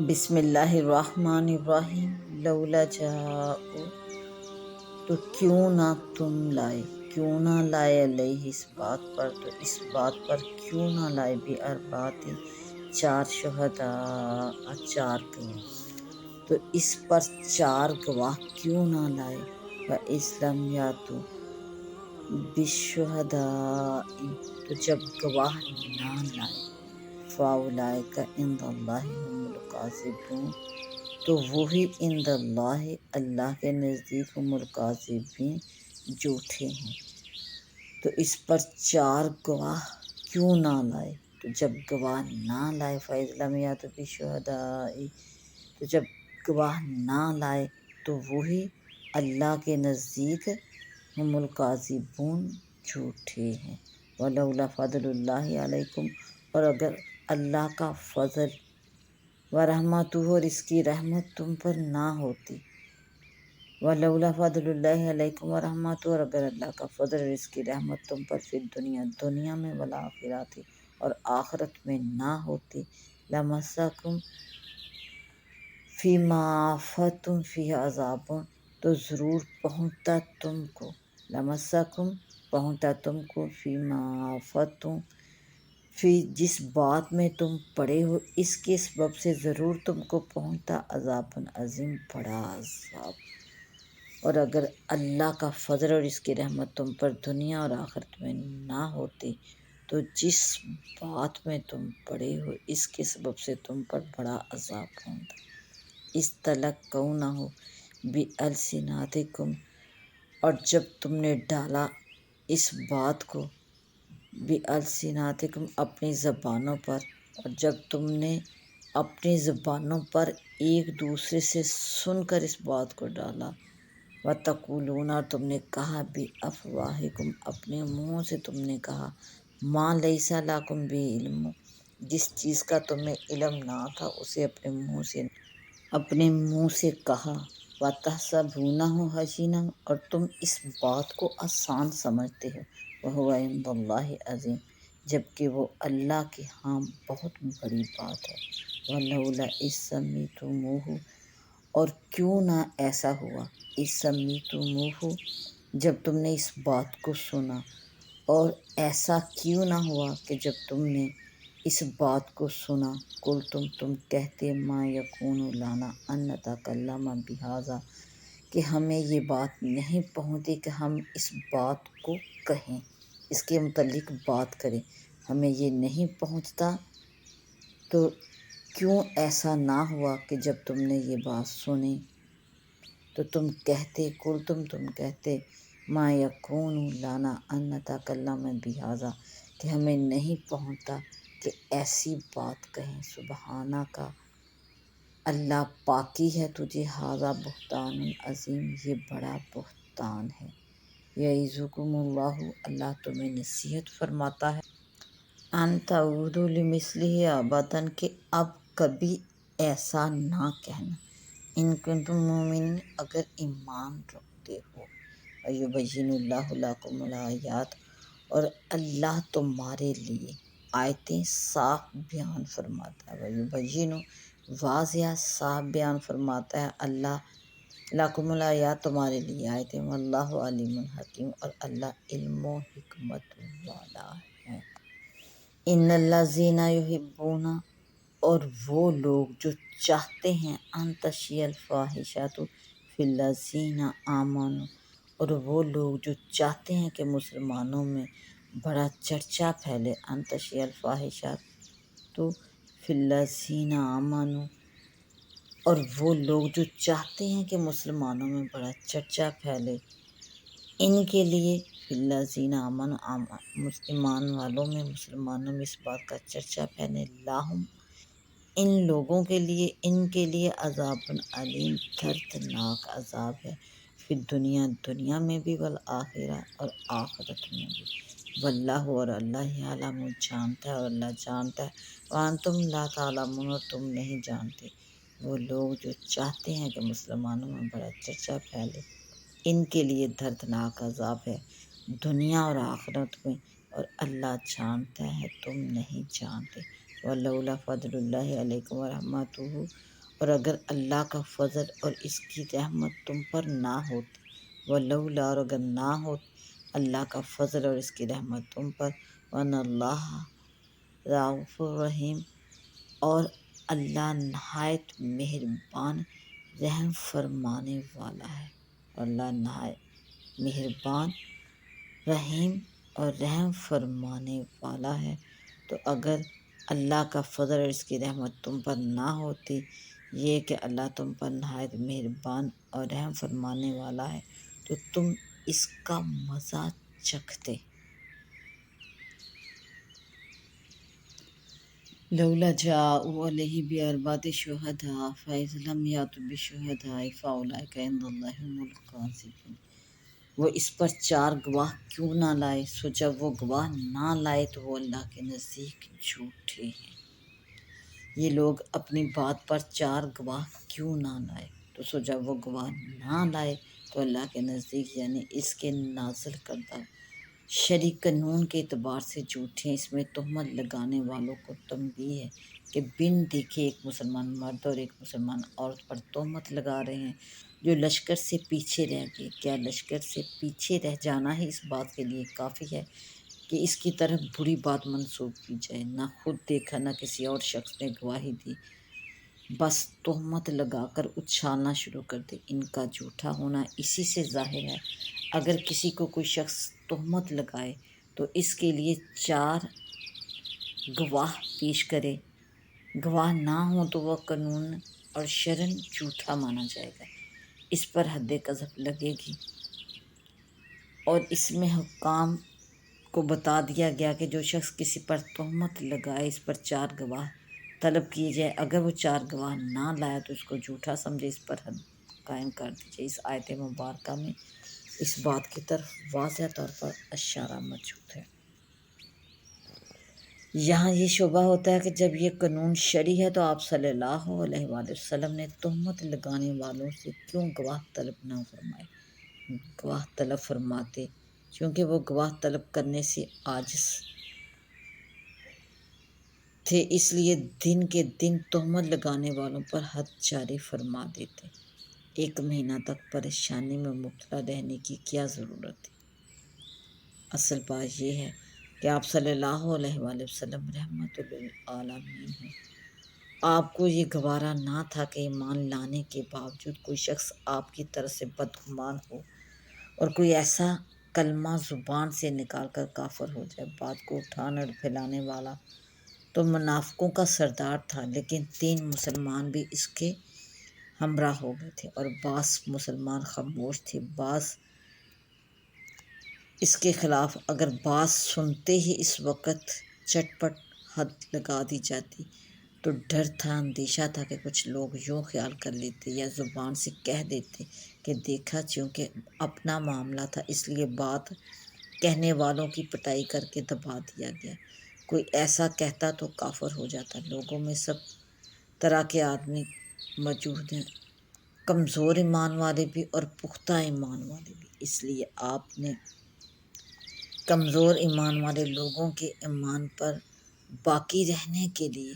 بسم اللہ الرحمن الرحیم لولا جاؤ، تو کیوں نہ تم لائے، کیوں نہ لائے علیہ اس بات پر، تو اس بات پر کیوں نہ لائے بھی ارباتی چار شہداء، چار گواہ، تو اس پر چار گواہ کیوں نہ لائے، اسلم یا تو بالشہداء، تو جب گواہ نہ لائے، فاولئک عند اللہ هم الکاذبون، تو وہی عند اللہ، اللہ کے نزدیک هم الکاذبین، جھوٹے ہیں۔ تو اس پر چار گواہ کیوں نہ لائے، تو جب گواہ نہ لائے، فَإِذْ لَمْ يَأْتُوا بِالشُّهَدَاءِ، تو جب گواہ نہ لائے تو وہی اللہ کے نزدیک ہم الکاذبون، جھوٹے ہیں۔ وَلَوْلَا فَضْلُ اللَّهِ عَلَيْكُمْ، اور اگر اللہ کا فضل، وَرَحْمَتُهُ، اور اس کی رحمت تم پر نہ ہوتی، وَلَوْلَا فَضْلُ اللَّهِ عَلَيْكُمْ وَرَحْمَتُهُ، اور اگر اللہ کا فضل اور اس کی رحمت تم پر فی الدنیا، دنیا میں، والآخرات، اور آخرت میں نہ ہوتی، لَمَسَّکُمْ فِیمَا أَفَضْتُمْ فِیہِ عَذَابٌ، تو ضرور پہنچتا تم کو، لَمَسَّکُمْ، پہنچتا تم کو، فِیمَا أَفَضْتُمْ فی، جس بات میں تم پڑے ہو، اس کے سبب سے ضرور تم کو پہنچتا عذاب عظیم، بڑا عذاب۔ اور اگر اللہ کا فضل اور اس کی رحمت تم پر دنیا اور آخرت میں نہ ہوتی، تو جس بات میں تم پڑے ہو، اس کے سبب سے تم پر بڑا عذاب پہنچتا۔ استلقونہ بألسنتکم، اور جب تم نے ڈالا اس بات کو، بألسنتکم، اپنی زبانوں پر، اور جب تم نے اپنی زبانوں پر ایک دوسرے سے سن کر اس بات کو ڈالا، وَتَقُولُونَ، اور تم نے کہا، بِأَفْوَاہِکُم، اپنے منہوں سے تم نے کہا، مَا لَیْسَ لَکُم بِهِ عِلْمٌ، جس چیز کا تمہیں علم نہ تھا، اسے اپنے منہ سے کہا، وَتَحْسَبُونَهُ هَیِّنًا، اور تم اس بات کو آسان سمجھتے ہو، وَهُوَ عِندَ اللَّهِ عَظِیمٌ، جبکہ وہ اللہ کے ہاں بہت بڑی بات ہے۔ وَلَوْلَا إِذْ سَمِعْتُمُوهُ، اور کیوں نہ ایسا ہوا، إِذْ سَمِعْتُمُوهُ، جب تم نے اس بات کو سنا، اور ایسا کیوں نہ ہوا کہ جب تم نے اس بات کو سنا، تم کہتے، ما یکون لنا ان نتکلم بہذا، کہ ہمیں یہ بات نہیں پہنچتی کہ ہم اس بات کو کہیں، اس کے متعلق بات کریں، ہمیں یہ نہیں پہنچتا۔ تو کیوں ایسا نہ ہوا کہ جب تم نے یہ بات سنی تو تم کہتے، تم کہتے، ما یکون لنا ان نتکلم بہذا، کہ ہمیں نہیں پہنچتا کہ ایسی بات کہیں، سبحانک، اللہ پاکی ہے تجھے، ھذا بہتان عظیم، یہ بڑا بہتان ہے۔ یعظکم اللہ، اللہ تمہیں نصیحت فرماتا ہے، ان تعودوا لمثلہ ابدا، کہ اب کبھی ایسا نہ کہنا، ان کنتم مؤمنین، اگر ایمان رکھتے ہو، ویبین اللہ لکم الآیات، اور اللہ تمہارے لیے آیتیں صاف بیان فرماتا ہے، ویبین، واضح صاف بیان فرماتا ہے اللہ، لکم الآیات، تمہارے لیے آیتیں، واللہ علیم حکیم، اور اللہ علم و حکمت والا ہے۔ ان الذین یحبون، اور وہ لوگ جو چاہتے ہیں، ان تشیع الفاحشۃ فی الذین آمنوا، اور وہ لوگ جو چاہتے ہیں کہ مسلمانوں میں بڑا چرچا پھیلے، ان تشیع الفاحشۃ فی الذین آمنوا، اور وہ لوگ جو چاہتے ہیں کہ مسلمانوں میں بڑا چرچا پھیلے، ان کے لیے، فی الذین آمنوا، ایمان والوں میں، مسلمانوں میں اس بات کا چرچا پھیلے، لاہم، ان لوگوں کے لیے عذاب علیم، دردناک عذاب ہے، فی الدنیا، دنیا میں بھی، والآخرہ، اور آخرت میں بھی، واللہ، اور اللہ یعلم، جانتا ہے، اور اللہ جانتا ہے، وانتم لا تعلمون، اور تم نہیں جانتے۔ وہ لوگ جو چاہتے ہیں کہ مسلمانوں میں بڑا چرچا پھیلے، ان کے لیے دردناک عذاب ہے، دنیا اور آخرت میں، اور اللہ جانتا ہے، تم نہیں جانتے۔ ولولا فضل اللہ علیکم ورحمتہ، اور اگر اللہ کا فضل اور اس کی رحمت تم پر نہ ہوتی، ولولا اور اگر نہ ہو اللہ کا فضل اور اس کی رحمت تم پر، وَأَنَّ اللَّهَ رَءُوفٌ رَحِيمٌ، اور اللہ نہایت مہربان رحم فرمانے والا ہے، اور اللہ نہایت مہربان رحیم اور رحم فرمانے والا ہے۔ تو اگر اللہ کا فضل اور اس کی رحمت تم پر نہ ہوتی، یہ کہ اللہ تم پر نہایت مہربان اور رحم فرمانے والا ہے، تو تم اس کا مزہ چکھتے۔ لولا جاءوا علیہ بأربعۃ شہداء فإذ لم یأتوا بالشہداء فأولئک عند اللہ هم الکاذبون، وہ اس پر 4 گواہ کیوں نہ لائے، سو جب وہ گواہ نہ لائے تو وہ اللہ کے نزدیک جھوٹے ہیں۔ یہ لوگ اپنی بات پر 4 گواہ کیوں نہ لائے، تو سو جب وہ گواہ نہ لائے تو اللہ کے نزدیک یعنی اس کے نازل کردہ شرعی قانون کے اعتبار سے جھوٹے ہیں۔ اس میں تہمت لگانے والوں کو تنبیہ ہے کہ بن دیکھے ایک مسلمان مرد اور ایک مسلمان عورت پر تہمت لگا رہے ہیں جو لشکر سے پیچھے رہ گئے۔ کیا لشکر سے پیچھے رہ جانا ہی اس بات کے لیے کافی ہے کہ اس کی طرف بری بات منسوب کی جائے؟ نہ خود دیکھا نہ کسی اور شخص نے گواہی دی، بس تہمت لگا کر اچھالنا شروع کر دے۔ ان کا جھوٹا ہونا اسی سے ظاہر ہے۔ اگر کسی کو کوئی شخص تہمت لگائے تو اس کے لیے 4 گواہ پیش کرے، گواہ نہ ہوں تو وہ قانون اور شرعاً جھوٹا مانا جائے گا، اس پر حد قذف لگے گی۔ اور اس میں حکام کو بتا دیا گیا کہ جو شخص کسی پر تہمت لگائے اس پر 4 گواہ طلب کیے جائے، اگر وہ 4 گواہ نہ لایا تو اس کو جھوٹا سمجھے، اس پر حد قائم کر دی جائے۔ اس آیت مبارکہ میں اس بات کی طرف واضح طور پر اشارہ موجود ہے۔ یہاں یہ شبہ ہوتا ہے کہ جب یہ قانون شرعی ہے تو آپ صلی اللہ علیہ وآلہ وسلم نے تہمت لگانے والوں سے کیوں گواہ طلب نہ فرمائے؟ گواہ طلب فرماتے، چونکہ وہ گواہ طلب کرنے سے عاجز تھے، اس لیے دن کے دن تہمت لگانے والوں پر حد جاری فرما دیتے۔ 1 مہینہ تک پریشانی میں مبتلا رہنے کی کیا ضرورت تھی؟ اصل بات یہ ہے کہ آپ صلی اللہ علیہ وآلہ وسلم رحمت للعالمین ہیں۔ آپ کو یہ گوارا نہ تھا کہ ایمان لانے کے باوجود کوئی شخص آپ کی طرف سے بدگمان ہو اور کوئی ایسا کلمہ زبان سے نکال کر کافر ہو جائے۔ بات کو اٹھانے اور پھیلانے والا تو منافقوں کا سردار تھا، لیکن 3 مسلمان بھی اس کے ہمراہ ہو گئے تھے اور بعض مسلمان خاموش تھے۔ بعض اس کے خلاف اگر بات سنتے ہی اس وقت چٹپٹ حد لگا دی جاتی تو ڈر تھا، اندیشہ تھا کہ کچھ لوگ یوں خیال کر لیتے یا زبان سے کہہ دیتے کہ دیکھا، چونکہ اپنا معاملہ تھا اس لیے بات کہنے والوں کی پٹائی کر کے دبا دیا گیا۔ کوئی ایسا کہتا تو کافر ہو جاتا۔ لوگوں میں سب طرح کے آدمی موجود ہیں، کمزور ایمان والے بھی اور پختہ ایمان والے بھی، اس لیے آپ نے کمزور ایمان والے لوگوں کے ایمان پر باقی رہنے کے لیے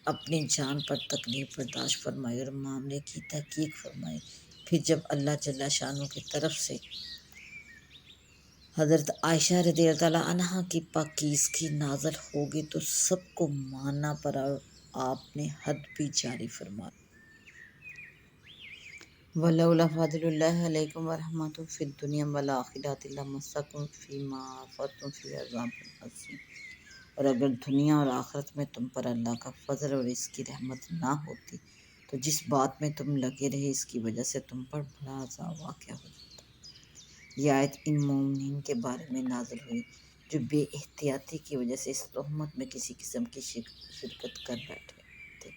اپنی جان پر تکلیف برداشت فرمائی اور معاملے کی تحقیق فرمائی۔ پھر جب اللہ جل شانہ کی طرف سے حضرت عائشہ رضی اللہ عنہا کی پاکیزگی نازل ہوگی تو سب کو ماننا پڑا اور آپ نے حد بھی جاری فرما دی۔ وَلَوْلَا فَضْلُ اللَّهِ عَلَيْكُمْ وَرَحْمَتُهُ فِي الدُّنْيَا وَالْآخِرَةِ لَمَسَّكُمْ فِي مَا أَفَضْتُمْ فِيهِ عَذَابٌ عَظِيمٌ، اور اگر دنیا اور آخرت میں تم پر اللہ کا فضل اور اس کی رحمت نہ ہوتی تو جس بات میں تم لگے رہے اس کی وجہ سے تم پر بڑا عذاب واقع ہو جاتا۔ یہ آیت ان مومنین کے بارے میں نازل ہوئی جو بے احتیاطی کی وجہ سے اس تہمت میں کسی قسم کی شرکت کر بیٹھے تھے۔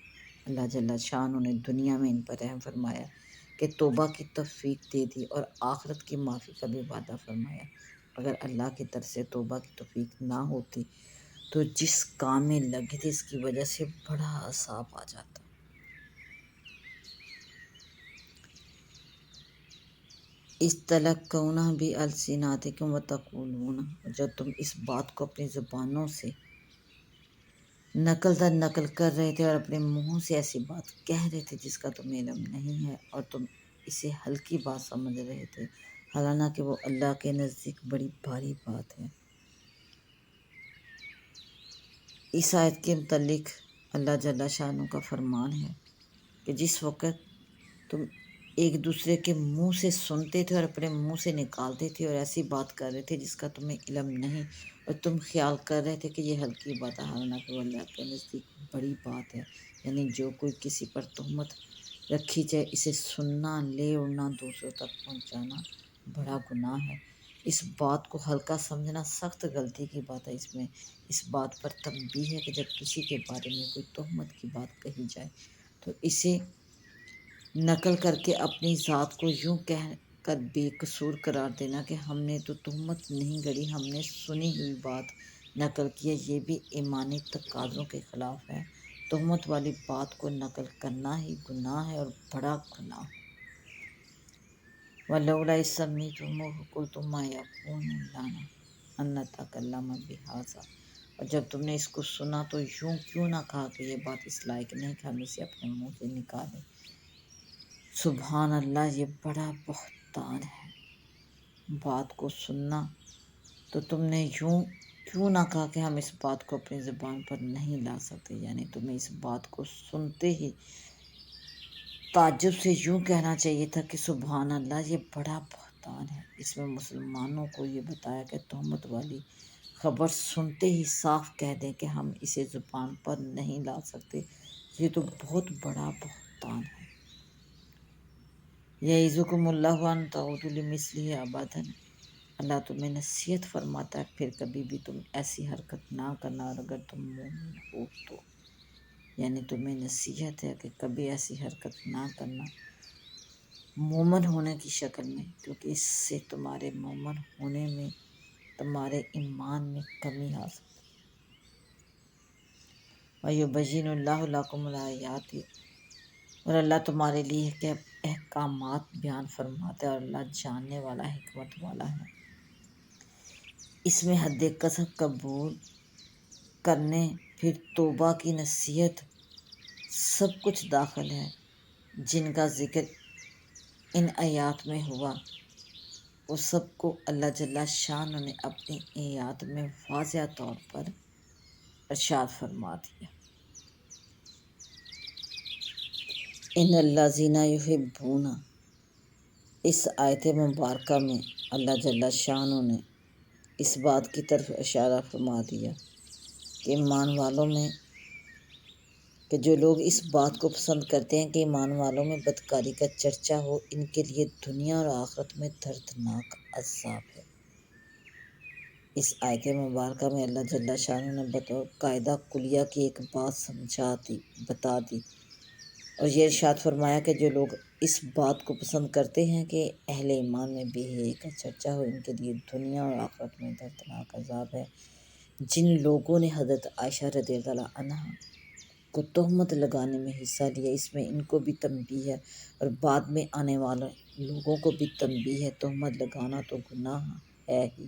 اللہ جل شانہ نے دنیا میں ان پر رحم فرمایا کہ توبہ کی توفیق دے دی اور آخرت کی معافی کا بھی وعدہ فرمایا۔ اگر اللہ کی طرف سے توبہ کی توفیق نہ ہوتی تو جس کام میں لگے تھے اس کی وجہ سے بڑا عذاب آ جاتا۔ اِسْتَلَقُّونَ بِأَلْسِنَتِکُمْ وَتَقُولُونَ، جب تم اس بات کو اپنی زبانوں سے نقل در نقل کر رہے تھے اور اپنے منہ سے ایسی بات کہہ رہے تھے جس کا تمہیں علم نہیں ہے، اور تم اسے ہلکی بات سمجھ رہے تھے، حالانکہ وہ اللہ کے نزدیک بڑی بھاری بات ہے۔ اس آیت کے متعلق اللہ جل شانہ کا فرمان ہے کہ جس وقت تم ایک دوسرے کے منہ سے سنتے تھے اور اپنے منہ سے نکالتے تھے اور ایسی بات کر رہے تھے جس کا تمہیں علم نہیں، اور تم خیال کر رہے تھے کہ یہ ہلکی بات ہے، حالانکہ وہ اللہ کے نزدیک بڑی بات ہے۔ یعنی جو کوئی کسی پر تہمت رکھی جائے، اسے سننا، لے اڑنا، دوسروں تک پہنچانا بڑا گناہ ہے۔ اس بات کو ہلکا سمجھنا سخت غلطی کی بات ہے۔ اس میں اس بات پر تنبیہ ہے کہ جب کسی کے بارے میں کوئی تہمت کی بات کہی جائے تو اسے نقل کر کے اپنی ذات کو یوں کہہ کر بے قصور قرار دینا کہ ہم نے تو تہمت نہیں گڑھی، ہم نے سنی ہوئی بات نقل کی ہے، یہ بھی ایمانی تقاضوں کے خلاف ہے۔ تہمت والی بات کو نقل کرنا ہی گناہ ہے اور بڑا گناہ۔ وَلَوْلَا إِذ سَمِعْتُمُوهُ قُلْتُم مَّا يَكُونُ لَنَا أَن نَّتَكَلَّمَ بِهَٰذَا، اور جب تم نے اس کو سنا تو یوں کیوں نہ کہا کہ یہ بات اس لائق نہیں کہ ہم اسے اپنے منہ سے نکالیں۔ سبحان اللہ، یہ بڑا بہتان ہے۔ بات کو سننا تو تم نے یوں کیوں نہ کہا کہ ہم اس بات کو اپنی زبان پر نہیں لا سکتے، یعنی تمہیں اس بات کو سنتے ہی تعجب سے یوں کہنا چاہیے تھا کہ سبحان اللہ، یہ بڑا بہتان ہے۔ اس میں مسلمانوں کو یہ بتایا کہ تہمت والی خبر سنتے ہی صاف کہہ دیں کہ ہم اسے زبان پر نہیں لا سکتے، یہ تو بہت بڑا بہتان ہے۔ یعظکم اللہ ان تعودوا لمثلہ ابدا، اللہ تمہیں نصیحت فرماتا ہے پھر کبھی بھی تم ایسی حرکت نہ کرنا، اور اگر تم مومن ہو تو، یعنی تمہیں نصیحت ہے کہ کبھی ایسی حرکت نہ کرنا مومن ہونے کی شکل میں، کیونکہ اس سے تمہارے مومن ہونے میں، تمہارے ایمان میں کمی آ سکتی ہے۔ وَيُبَيِّنُ اللَّهُ لَكُمُ الْآيَاتِ، اور اللہ تمہارے لیے کہ احکامات بیان فرماتا ہے، اور اللہ جاننے والا، حکمت والا ہے۔ اس میں حد قذف قبول کرنے، پھر توبہ کی نصیحت، سب کچھ داخل ہے جن کا ذکر ان آیات میں ہوا، وہ سب کو اللہ جل شانہ نے اپنی آیات میں واضح طور پر ارشاد فرما دیا۔ ان الذین یحبون، اس آیت مبارکہ میں اللہ جل شانہ نے اس بات کی طرف اشارہ فرما دیا کہ ایمان والوں میں، کہ جو لوگ اس بات کو پسند کرتے ہیں کہ ایمان والوں میں بدکاری کا چرچا ہو، ان کے لیے دنیا اور آخرت میں دردناک عذاب ہے۔ اس آیت مبارکہ میں اللہ جل شانہ نے بطور قاعدہ کلیہ کی ایک بات بتا دی، اور یہ ارشاد فرمایا کہ جو لوگ اس بات کو پسند کرتے ہیں کہ اہل ایمان میں بے حیائی کا چرچا ہو، ان کے لیے دنیا اور آخرت میں دردناک عذاب ہے۔ جن لوگوں نے حضرت عائشہ رضی اللہ عنہا کو تہمت لگانے میں حصہ لیا، اس میں ان کو بھی تنبیہ ہے اور بعد میں آنے والے لوگوں کو بھی تنبیہ ہے۔ تہمت لگانا تو گناہ ہے ہی،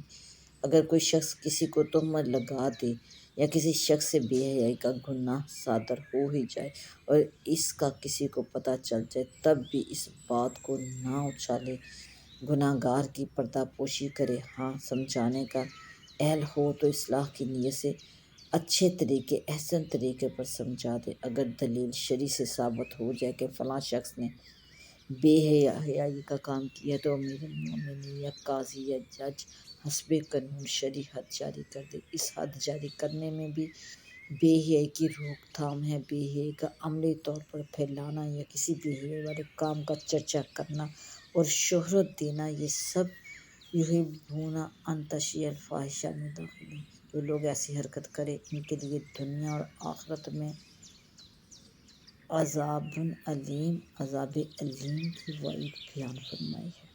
اگر کوئی شخص کسی کو تہمت لگا دے یا کسی شخص سے بے حیائی کا گناہ صادر ہو ہی جائے اور اس کا کسی کو پتہ چل جائے، تب بھی اس بات کو نہ اچھالے، گناہ گار کی پردہ پوشی کرے۔ ہاں، سمجھانے کا اہل ہو تو اصلاح کی نیت سے اچھے طریقے، احسن طریقے پر سمجھا دے۔ اگر دلیل شرعی سے ثابت ہو جائے کہ فلاں شخص نے بے حیائی کا کام کیا تو امیر المومنین یا قاضی یا جج حسب قانون شرعی حد جاری کر دے۔ اس حد جاری کرنے میں بھی بے حیائی کی روک تھام ہے۔ بے حیائی کا عملی طور پر پھیلانا یا کسی بے حیائی والے کام کا چرچا کرنا اور شہرت دینا، یہ سب یحبون ان تشیع الفاحشہ میں داخل ہے۔ جو لوگ ایسی حرکت کرے، ان کے لیے دنیا اور آخرت میں عذاب علیم کی وعید بیان فرمائی ہے۔